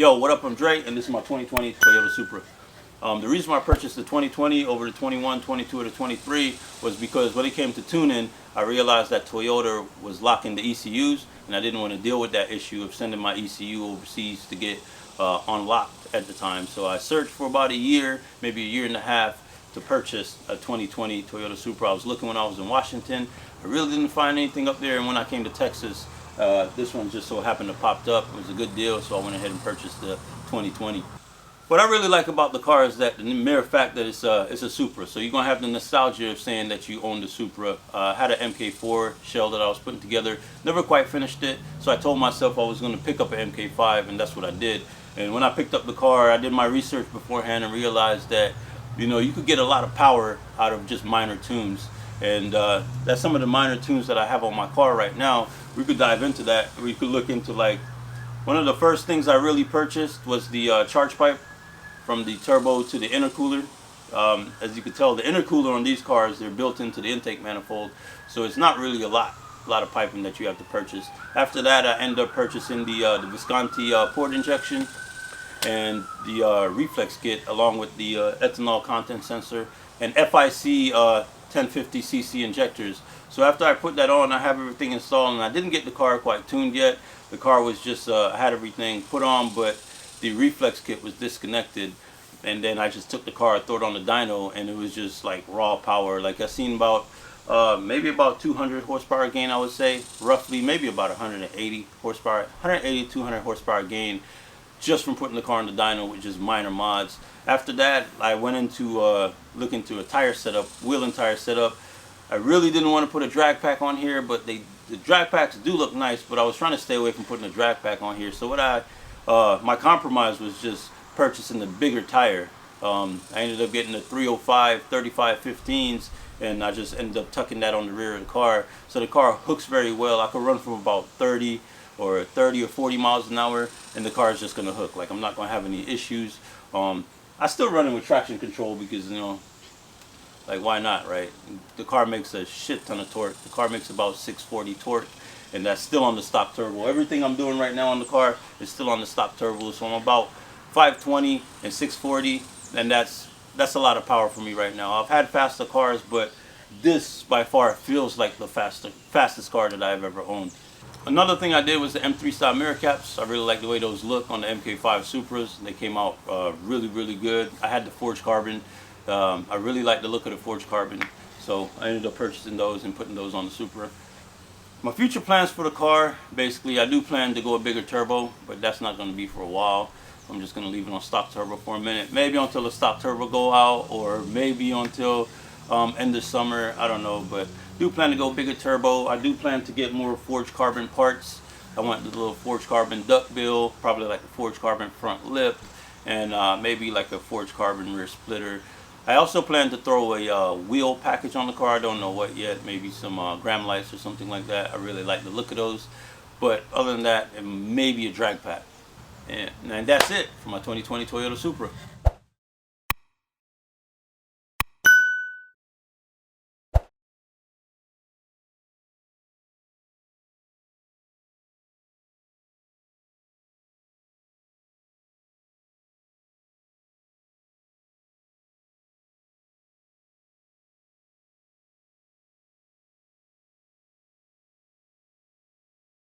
Yo, what up? I'm Dre, and this is my 2020 Toyota Supra. The reason why I purchased the 2020 over the 21, 22, or the 23 was because when it came to tuning, I realized that Toyota was locking the ECUs, and I didn't want to deal with that issue of sending my ECU overseas to get unlocked at the time. So I searched for about a year, maybe a year and a half, to purchase a 2020 Toyota Supra. I was looking when I was in Washington. I really didn't find anything up there, and when I came to Texas, this one just so happened to popped up. It was a good deal, so I went ahead and purchased the 2020. What I really like about the car is that the mere fact that it's a Supra, so you're gonna have the nostalgia of saying that you own the Supra. I had an MK4 shell that I was putting together, never quite finished it, so I told myself I was gonna pick up an MK5, and that's what I did. And when I picked up the car, I did my research beforehand and realized that, you know, you could get a lot of power out of just minor tunes. And that's some of the minor tunes that I have on my car right now. We could dive into that. We could look into, like, one of the first things I really purchased was the charge pipe from the turbo to the intercooler. As you can tell, the intercooler on these cars, they're built into the intake manifold, so it's not really a lot of piping that you have to purchase. After that, I ended up purchasing the Visconti port injection and the reflex kit, along with the ethanol content sensor and FIC 1050cc injectors. So after I put that on, I have everything installed, and I didn't get the car quite tuned yet. The car was just, I had everything put on, but the reflex kit was disconnected. And then I just took the car, threw it on the dyno, and it was just like raw power. Like, I seen about, maybe about 200 horsepower gain, I would say, roughly, maybe about 180 horsepower, 180, 200 horsepower gain, just from putting the car on the dyno with just minor mods. After that, I went into look into a tire setup, wheel and tire setup. I really didn't want to put a drag pack on here, but the drag packs do look nice, but I was trying to stay away from putting a drag pack on here. So what my compromise was just purchasing the bigger tire. I ended up getting the 305 3515s, and I just ended up tucking that on the rear of the car. So the car hooks very well. I could run from about 30 or 40 miles an hour, and the car is just going to hook. Like, I'm not going to have any issues. I still run it with traction control because, you know, like, why not, right? The car makes a shit ton of torque. The car makes about 640 torque, and that's still on the stock turbo. Everything I'm doing right now on the car is still on the stock turbo, so I'm about 520 and 640, and that's a lot of power for me right now. I've had faster cars, but this by far feels like the fastest car that I've ever owned. Another thing I did was the M3 style mirror caps. I really like the way those look on the MK5 Supras. They came out really, really good. I had the forged carbon. I really like the look of the forged carbon, so I ended up purchasing those and putting those on the Supra. My future plans for the car, basically, I do plan to go a bigger turbo, but that's not going to be for a while. I'm just going to leave it on stock turbo for a minute, maybe until the stock turbo go out, or maybe until end of summer. I don't know, but do plan to go bigger turbo. I do plan to get more forged carbon parts. I want the little forged carbon duckbill, probably like a forged carbon front lip, and maybe like a forged carbon rear splitter. I also plan to throw a wheel package on the car. I don't know what yet. Maybe some gram lights or something like that. I really like the look of those. But other than that, maybe a drag pack. And that's it for my 2020 Toyota Supra.